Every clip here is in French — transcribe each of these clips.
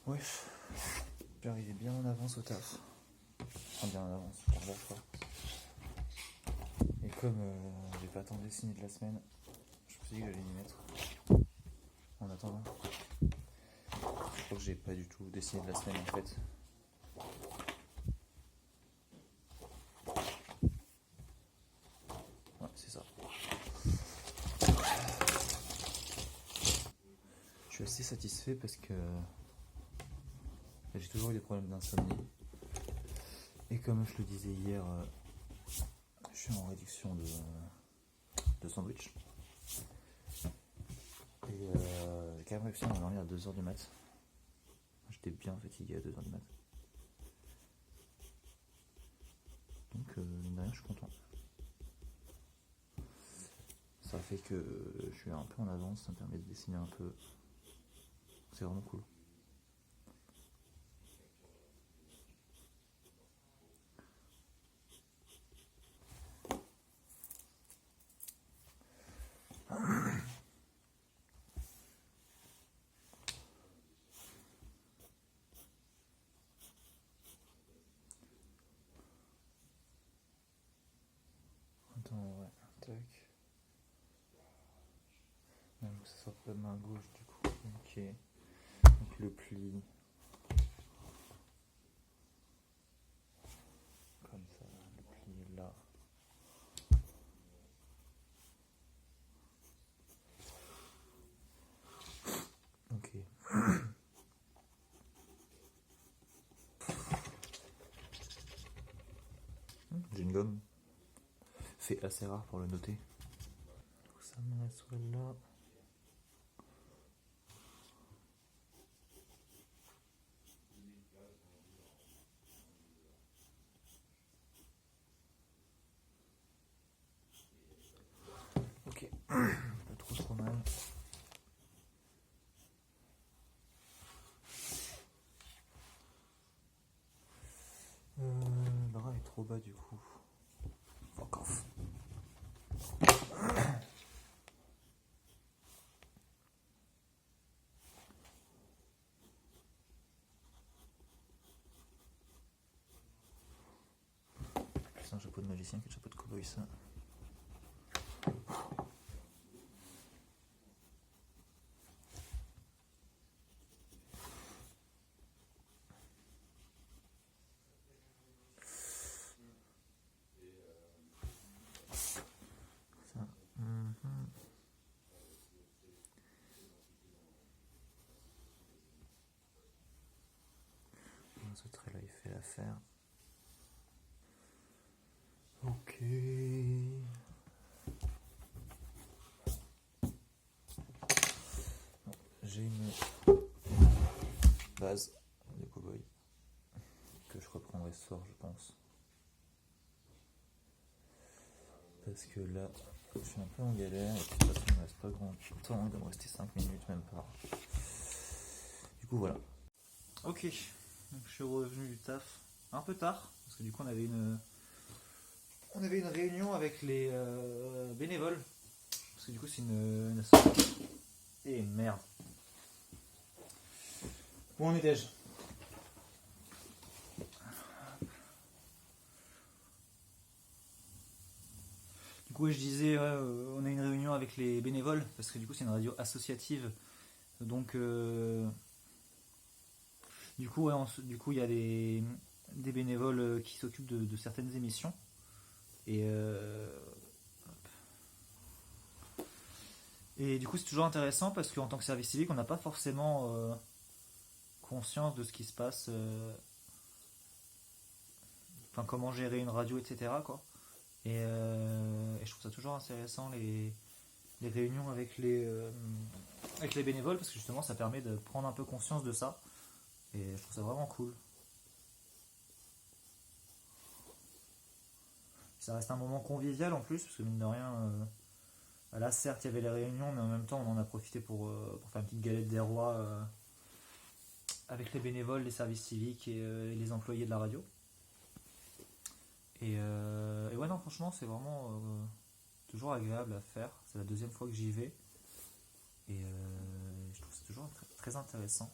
Ouais, j'arrivais bien en avance au taf. Enfin, bien en avance, par là, quoi. Et comme j'ai pas tant dessiné de la semaine, je me suis dit que j'allais m'y mettre. En attendant, je crois que j'ai pas du tout dessiné de la semaine en fait. Ouais, c'est ça. Je suis assez satisfait parce que j'ai toujours eu des problèmes d'insomnie. Et comme je le disais hier, je suis en réduction de sandwich. Et j'ai quand même réussi à m'endormir à 2h du mat. J'étais bien fatigué à 2h du mat. Donc, mine de rien, je suis content. Ça fait que je suis un peu en avance, ça me permet de dessiner un peu. C'est vraiment cool. Attends, ouais, tac. Donc ça sort de la main gauche du coup. Ok. Donc le pli. Comme ça, le pli est là. Ok. J'ai une gomme. Fait assez rare pour le noter. Donc ça me reste soit là. Ok. Pas trop mal. Le bras est trop bas du coup. Fuck off. C'est un chapeau de magicien qui est un chapeau de cowboy ça. Ça. Ce trait là il fait l'affaire. Ok. J'ai une base de cowboy que je reprendrai ce soir je pense. Parce que là je suis un peu en galère et puis de toute façon il ne me reste pas grand temps, il doit me rester 5 minutes même pas. Du coup voilà. Ok, donc je suis revenu du taf un peu tard parce que du coup on avait une réunion avec les bénévoles parce que du coup c'est une association. Et merde. Où en étais-je? Du coup, je disais, on a une réunion avec les bénévoles, parce que du coup, c'est une radio associative. Donc, du coup, ouais, du coup, il y a des bénévoles qui s'occupent de certaines émissions. Et du coup, c'est toujours intéressant parce qu'en tant que service civique, on n'a pas forcément conscience de ce qui se passe, enfin, comment gérer une radio, etc. Quoi. Et je trouve ça toujours intéressant les réunions avec les bénévoles parce que justement, ça permet de prendre un peu conscience de ça. Et je trouve ça vraiment cool. Ça reste un moment convivial en plus, parce que mine de rien, là certes il y avait les réunions, mais en même temps on en a profité pour faire une petite galette des rois avec les bénévoles, les services civiques et les employés de la radio. Et ouais non franchement c'est vraiment toujours agréable à faire, c'est la deuxième fois que j'y vais. Et je trouve que c'est toujours très, très intéressant.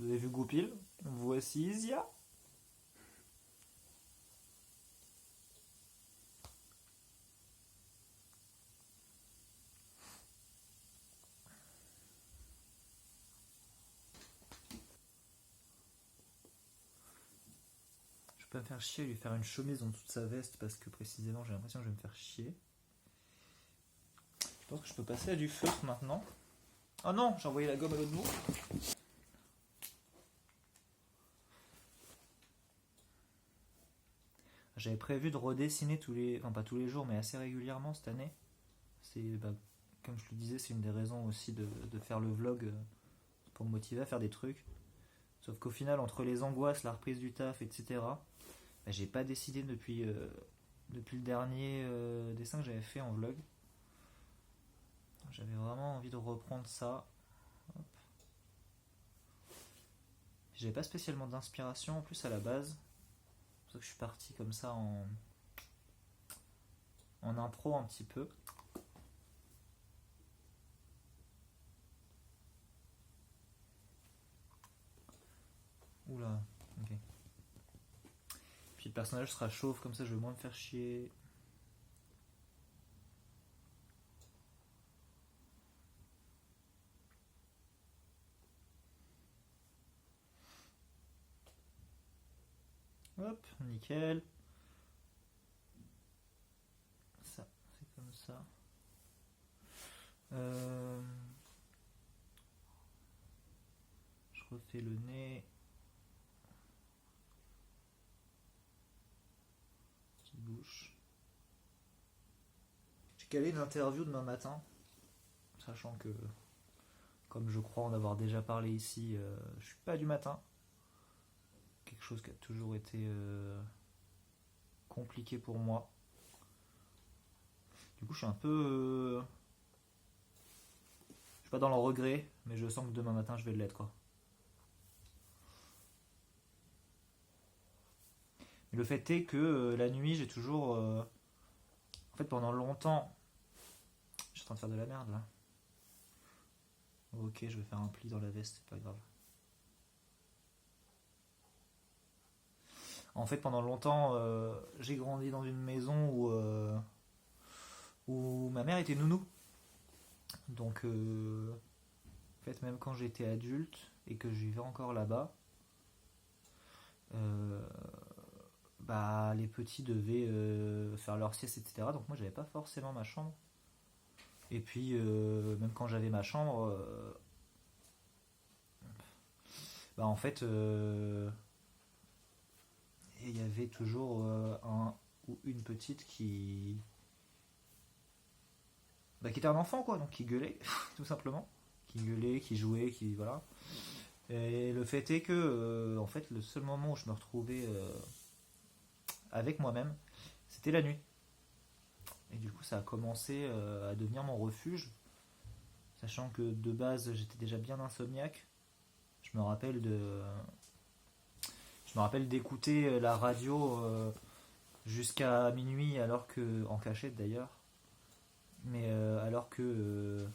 Vous avez vu Goupil? Voici Isia. Je vais pas me faire chier à lui faire une chemise dans toute sa veste parce que précisément j'ai l'impression que je vais me faire chier. Je pense que je peux passer à du feutre maintenant. Oh non, j'ai envoyé la gomme à l'autre bout. J'avais prévu de redessiner enfin pas tous les jours, mais assez régulièrement cette année. Comme je le disais, c'est une des raisons aussi de faire le vlog pour me motiver à faire des trucs. Sauf qu'au final, entre les angoisses, la reprise du taf, etc., j'ai pas décidé depuis le dernier dessin que j'avais fait en vlog. J'avais vraiment envie de reprendre ça. Hop. J'avais pas spécialement d'inspiration en plus à la base. C'est pour ça que je suis parti comme ça en impro un petit peu. Oula, ok. Puis le personnage sera chauve, comme ça je vais moins me faire chier. Hop, nickel. Ça, c'est comme ça. Je refais le nez. Petite bouche. J'ai calé une interview demain matin, sachant que, comme je crois en avoir déjà parlé ici, je suis pas du matin. Quelque chose qui a toujours été compliqué pour moi. Du coup, je suis un peu. Je suis pas dans le regret, mais je sens que demain matin je vais l'être, quoi. Mais le fait est que la nuit, j'ai toujours. En fait, pendant longtemps. Je suis en train de faire de la merde là. Ok, je vais faire un pli dans la veste, c'est pas grave. En fait, pendant longtemps, j'ai grandi dans une maison où ma mère était nounou. Donc, en fait, même quand j'étais adulte et que je vivais encore là-bas, euh, les petits devaient faire leur sieste, etc. Donc moi, j'avais pas forcément ma chambre. Et puis, même quand j'avais ma chambre, en fait, il y avait toujours un ou une petite qui était un enfant, quoi, donc qui gueulait, tout simplement. Qui gueulait, qui jouait, qui. Voilà. Et le fait est que, en fait, le seul moment où je me retrouvais avec moi-même, c'était la nuit. Et du coup, ça a commencé à devenir mon refuge, sachant que de base, j'étais déjà bien insomniaque. Je me rappelle d'écouter la radio jusqu'à minuit, alors que en cachette d'ailleurs, mais alors que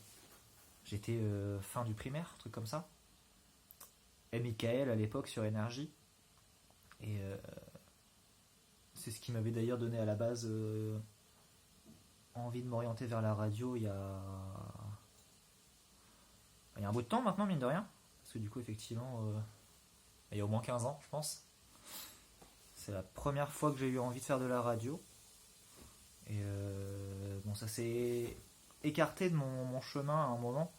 j'étais fin du primaire, truc comme ça. Et Michael à l'époque sur Énergie. Et c'est ce qui m'avait d'ailleurs donné à la base envie de m'orienter vers la radio il y a un bout de temps maintenant, mine de rien. Parce que du coup, effectivement, il y a au moins 15 ans, je pense. C'est la première fois que j'ai eu envie de faire de la radio. Et bon, ça s'est écarté de mon chemin à un moment.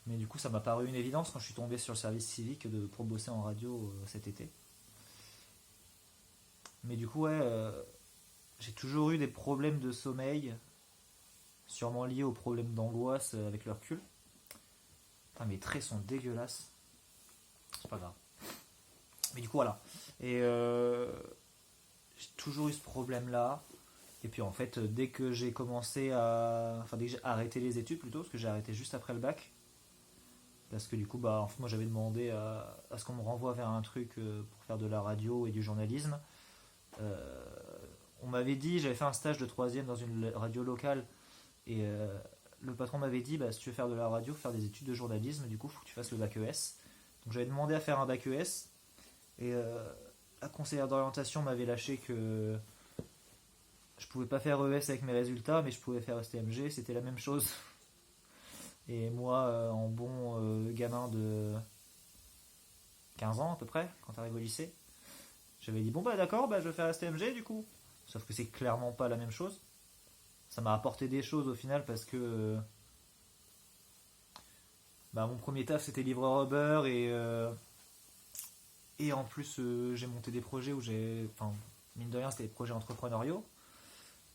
Mais du coup, ça m'a paru une évidence quand je suis tombé sur le service civique pour bosser en radio cet été. Mais du coup, ouais, j'ai toujours eu des problèmes de sommeil, sûrement liés aux problèmes d'angoisse avec le recul. Putain, mes traits sont dégueulasses. C'est pas grave. Mais du coup, voilà. Et j'ai toujours eu ce problème-là. Et puis en fait, dès que j'ai commencé à. Enfin, dès que j'ai arrêté les études plutôt, parce que j'ai arrêté juste après le bac. Parce que du coup, en fait, moi j'avais demandé à ce qu'on me renvoie vers un truc pour faire de la radio et du journalisme. On m'avait dit, j'avais fait un stage de troisième dans une radio locale. Et le patron m'avait dit, si tu veux faire de la radio, faire des études de journalisme, du coup, il faut que tu fasses le bac ES. Donc j'avais demandé à faire un bac ES et la conseillère d'orientation m'avait lâché que je pouvais pas faire ES avec mes résultats, mais je pouvais faire STMG, c'était la même chose. Et moi, en bon gamin de 15 ans à peu près, quand t'arrives au lycée, j'avais dit bon bah d'accord, bah, je vais faire STMG du coup. Sauf que c'est clairement pas la même chose. Ça m'a apporté des choses au final parce que bah, mon premier taf c'était livreur Uber et en plus j'ai monté des projets où j'ai. Enfin, mine de rien, c'était des projets entrepreneuriaux.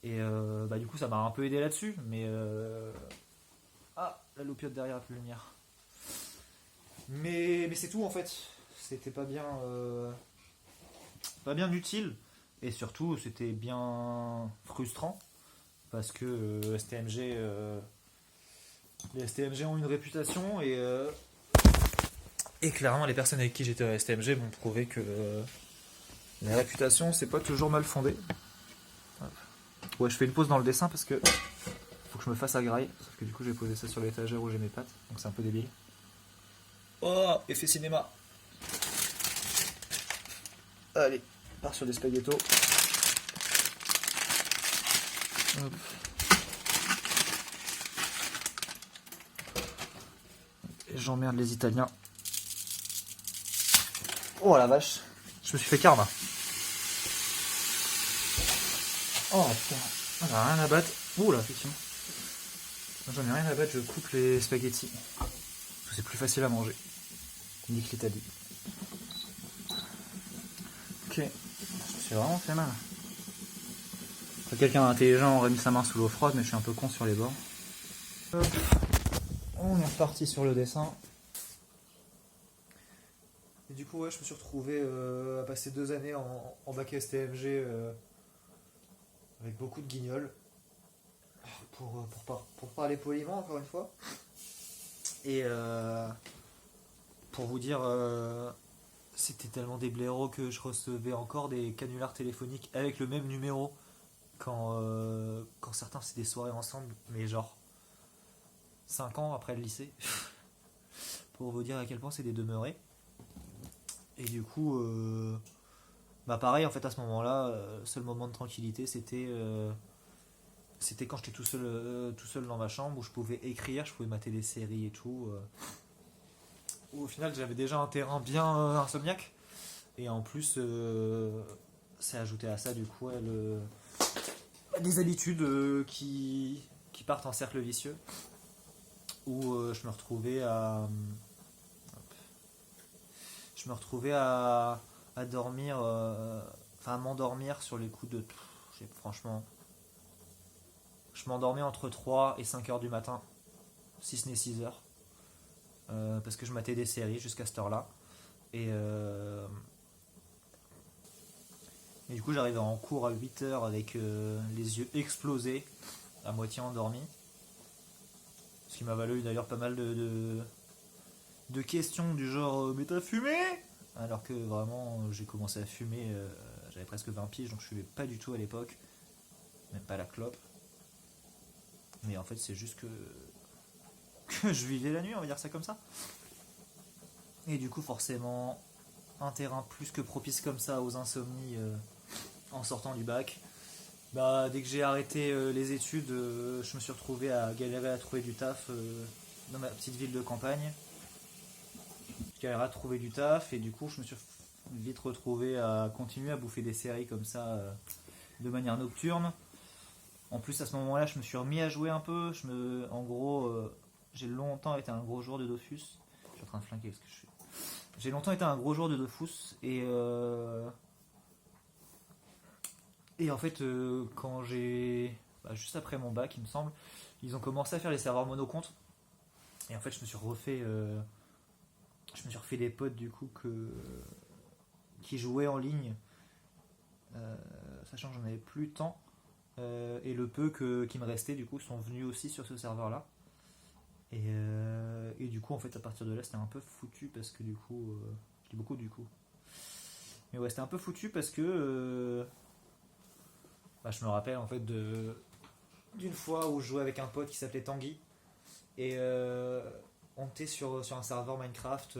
Et bah, du coup, ça m'a un peu aidé là-dessus. Mais. Ah, la loupiote derrière a plus de lumière. Mais c'est tout en fait. C'était pas bien utile. Et surtout, c'était bien frustrant. Parce que les STMG ont une réputation et clairement, les personnes avec qui j'étais à STMG m'ont prouvé que les réputations, c'est pas toujours mal fondé. Ouais, je fais une pause dans le dessin parce que faut que je me fasse à graille. Sauf que du coup, j'ai posé ça sur l'étagère où j'ai mes pattes. Donc c'est un peu débile. Oh, effet cinéma. Allez, part sur des spaghettos. Hop. Et j'emmerde les Italiens. Oh la vache, je me suis fait karma. Oh putain, j'en ai rien à battre. Ouh là, effectivement. J'en ai rien à battre, je coupe les spaghettis. Parce que c'est plus facile à manger. Nique l'Italie. Ok, je me suis vraiment fait mal. Quelqu'un d'intelligent aurait mis sa main sous l'eau froide, mais je suis un peu con sur les bords. Hop. On est reparti sur le dessin. Et du coup, ouais, je me suis retrouvé à passer 2 années en bac STMG avec beaucoup de guignols. Pour parler poliment, encore une fois. Et pour vous dire, c'était tellement des blaireaux que je recevais encore des canulars téléphoniques avec le même numéro quand certains faisaient des soirées ensemble, mais genre 5 ans après le lycée. Pour vous dire à quel point c'est des demeurés. Et du coup, bah pareil, en fait, à ce moment-là, seul moment de tranquillité, c'était quand j'étais tout seul dans ma chambre où je pouvais écrire, je pouvais mater des séries et tout. Où au final, j'avais déjà un terrain bien insomniaque. Et en plus, c'est ajouté à ça, du coup, ouais, des habitudes qui partent en cercle vicieux. Où je me retrouvais à dormir, enfin à m'endormir sur les coups de. Franchement, je m'endormais entre 3 et 5 heures du matin, si ce n'est 6 heures, parce que je matais des séries jusqu'à cette heure-là. Et du coup, j'arrivais en cours à 8 heures avec les yeux explosés, à moitié endormi. Ce qui m'a valu d'ailleurs pas mal de questions du genre mais t'as fumé? Alors que vraiment, j'ai commencé à fumer, j'avais presque 20 piges, donc je fumais pas du tout à l'époque, même pas la clope. Mais en fait, c'est juste que je vivais la nuit, on va dire ça comme ça. Et du coup, forcément, un terrain plus que propice comme ça aux insomnies en sortant du bac. Bah, dès que j'ai arrêté les études, je me suis retrouvé à galérer à trouver du taf dans ma petite ville de campagne. Je galérais à trouver du taf et du coup, je me suis vite retrouvé à continuer à bouffer des séries comme ça de manière nocturne. En plus, à ce moment-là, je me suis remis à jouer un peu. En gros, j'ai longtemps été un gros joueur de Dofus. Je suis en train de flinguer ce que je fais. J'ai longtemps été un gros joueur de Dofus et en fait, quand juste après mon bac, il me semble, ils ont commencé à faire les serveurs monocompte. Et en fait, je me suis refait des potes du coup qui jouaient en ligne, sachant que j'en avais plus de temps. Et le peu qui me restait du coup sont venus aussi sur ce serveur là et du coup en fait à partir de là c'était un peu foutu parce que du coup je dis beaucoup du coup mais ouais c'était un peu foutu parce que je me rappelle en fait d'une fois où je jouais avec un pote qui s'appelait Tanguy et on était sur un serveur Minecraft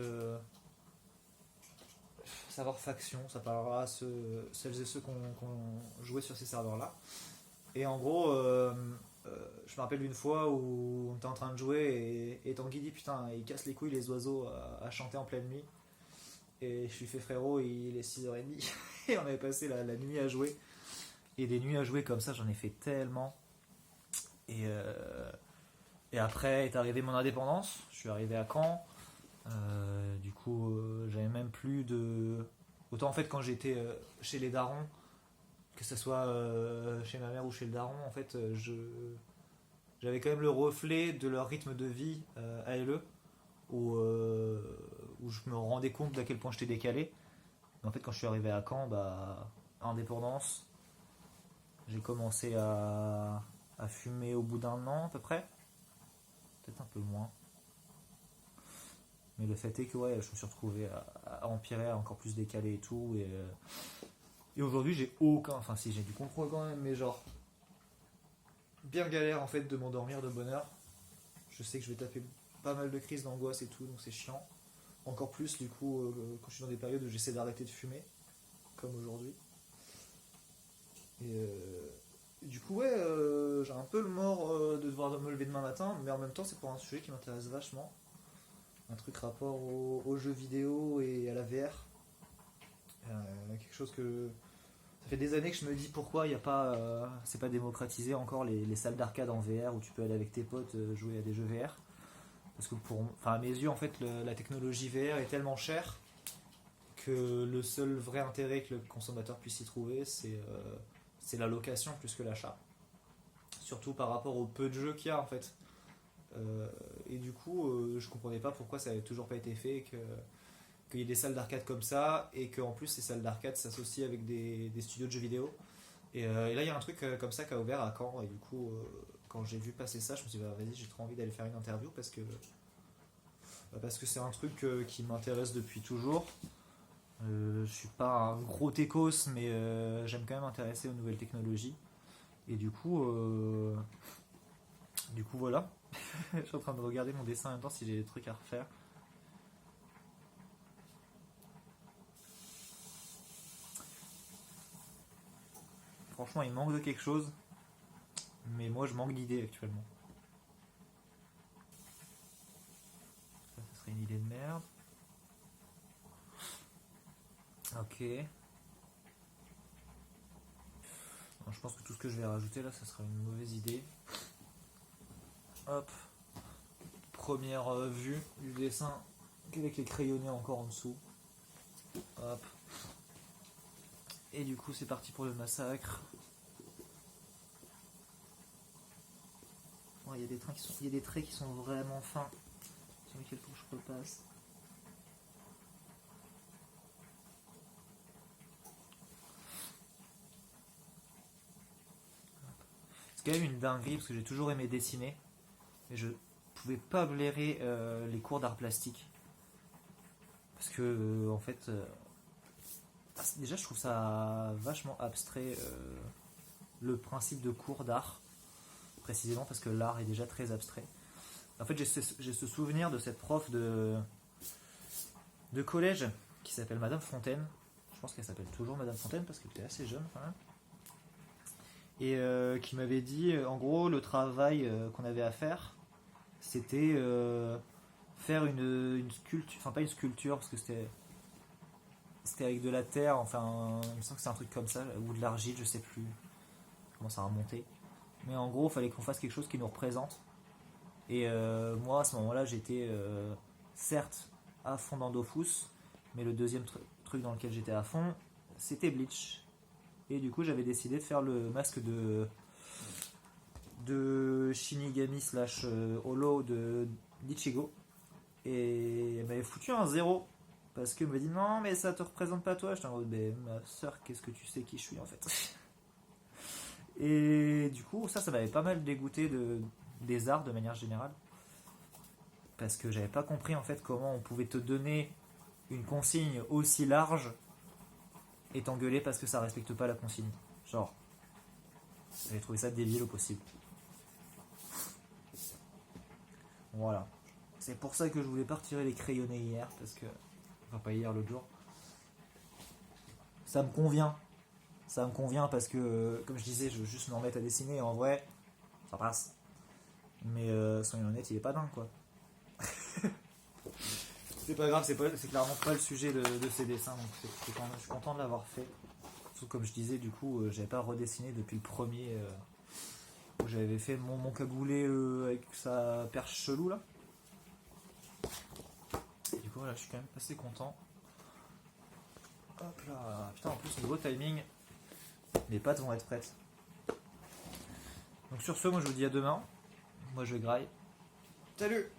serveur faction, ça parlera à celles et ceux qui ont joué sur ces serveurs-là. Et en gros, je me rappelle d'une fois où on était en train de jouer et Tanguy dit putain, il casse les couilles les oiseaux à chanter en pleine nuit. Et je lui fais frérot, il est 6h30 et on avait passé la nuit à jouer. Et des nuits à jouer comme ça, j'en ai fait tellement. Et, euh, et après est arrivée mon indépendance, je suis arrivé à Caen. Du coup, j'avais même plus de. Autant en fait, quand j'étais chez les darons, que ce soit chez ma mère ou chez le daron, en fait, j'avais quand même le reflet de leur rythme de vie à LE, où je me rendais compte d'à quel point j'étais décalé. Mais en fait, quand je suis arrivé à Caen, bah, indépendance, j'ai commencé à fumer au bout d'un an à peu près, peut-être un peu moins. Mais le fait est que ouais, je me suis retrouvé à empirer, à encore plus décalé et tout. Et aujourd'hui, j'ai aucun. Enfin, si, j'ai du contrôle quand même, mais genre. Bien galère en fait de m'endormir de bonne heure. Je sais que je vais taper pas mal de crises d'angoisse et tout, donc c'est chiant. Encore plus du coup quand je suis dans des périodes où j'essaie d'arrêter de fumer, comme aujourd'hui. Du coup, ouais, j'ai un peu le mort de devoir me lever demain matin, mais en même temps, c'est pour un sujet qui m'intéresse vachement. Un truc rapport aux jeux vidéo et à la VR. Quelque chose que. Ça fait des années que je me dis pourquoi il y a pas. C'est pas démocratisé encore les salles d'arcade en VR où tu peux aller avec tes potes jouer à des jeux VR. Parce que à mes yeux, en fait, la technologie VR est tellement chère que le seul vrai intérêt que le consommateur puisse y trouver, c'est la location plus que l'achat. Surtout par rapport au peu de jeux qu'il y a en fait. Et du coup, je comprenais pas pourquoi ça avait toujours pas été fait, qu'il y ait des salles d'arcade comme ça, et qu'en plus ces salles d'arcade s'associent avec des studios de jeux vidéo. Et là, il y a un truc comme ça qui a ouvert à Caen, et du coup, quand j'ai vu passer ça, je me suis dit, bah, vas-y, j'ai trop envie d'aller faire une interview parce que c'est un truc qui m'intéresse depuis toujours. Je suis pas un gros techos, mais j'aime quand même m'intéresser aux nouvelles technologies. Et du coup voilà. Je suis en train de regarder mon dessin en même temps si j'ai des trucs à refaire. Franchement, il manque de quelque chose, mais moi je manque d'idées actuellement. Ça serait une idée de merde. Ok. Alors, je pense que tout ce que je vais rajouter là, ça sera une mauvaise idée. Hop. Première vue du dessin avec les crayonnés encore en dessous. Hop. Et du coup, c'est parti pour le massacre. Il y a des traits qui sont vraiment fins sur lesquels il faut que je repasse. C'est quand même une dinguerie parce que j'ai toujours aimé dessiner et je pouvais pas blairer les cours d'art plastique parce que en fait déjà je trouve ça vachement abstrait le principe de cours d'art précisément parce que l'art est déjà très abstrait. En fait j'ai ce souvenir de cette prof de collège qui s'appelle Madame Fontaine. Je pense qu'elle s'appelle toujours Madame Fontaine parce qu'elle était assez jeune quand même. Et qui m'avait dit en gros le travail qu'on avait à faire c'était faire une sculpture, enfin pas une sculpture parce que c'était avec de la terre, enfin il me semble que c'est un truc comme ça, ou de l'argile, je sais plus comment ça a remonté. Mais en gros il fallait qu'on fasse quelque chose qui nous représente. Et moi à ce moment-là j'étais certes à fond dans Dofus, mais le deuxième truc dans lequel j'étais à fond c'était Bleach. Et du coup j'avais décidé de faire le masque de Shinigami slash Holo d'Ichigo. Et elle m'avait foutu un 0 parce qu'elle me dit non mais ça te représente pas toi. J'étais en mode mais ma soeur qu'est-ce que tu sais qui je suis en fait. Et du coup ça m'avait pas mal dégoûté des arts de manière générale parce que j'avais pas compris en fait comment on pouvait te donner une consigne aussi large et t'engueuler parce que ça respecte pas la consigne. Genre j'avais trouvé ça débile au possible. Voilà. C'est pour ça que je voulais pas retirer les crayonnés hier, parce que. Enfin, pas hier, l'autre jour. ça me convient. Ça me convient parce que, comme je disais, je veux juste me remettre à dessiner et en vrai, ça passe. Mais soyons honnêtes, il est pas dingue quoi. C'est pas grave, c'est clairement pas le sujet de ces dessins, donc je suis content de l'avoir fait. Surtout comme je disais, du coup, j'avais pas redessiné depuis le premier où j'avais fait mon cagoulé avec sa perche chelou là. Et du coup, voilà, je suis quand même assez content. Hop là, putain, en plus, niveau timing, les pâtes vont être prêtes. Donc sur ce, moi je vous dis à demain. Moi je graille. Salut!